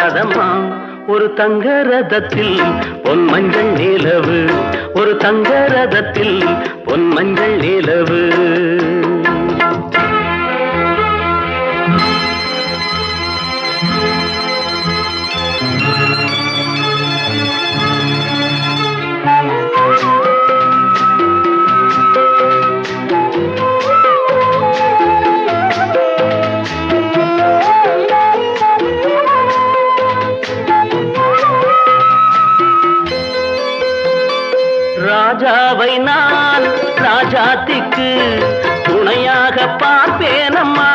ராதம்மா ஒரு தங்க ரதத்தில் பொன் மஞ்சள் நிலவு ஒரு தங்க ரதத்தில் பொன் மஞ்சள் நிலவு ராஜாவை நான் ராஜாத்திக்கு துணையாக பார்ப்பேனம்மா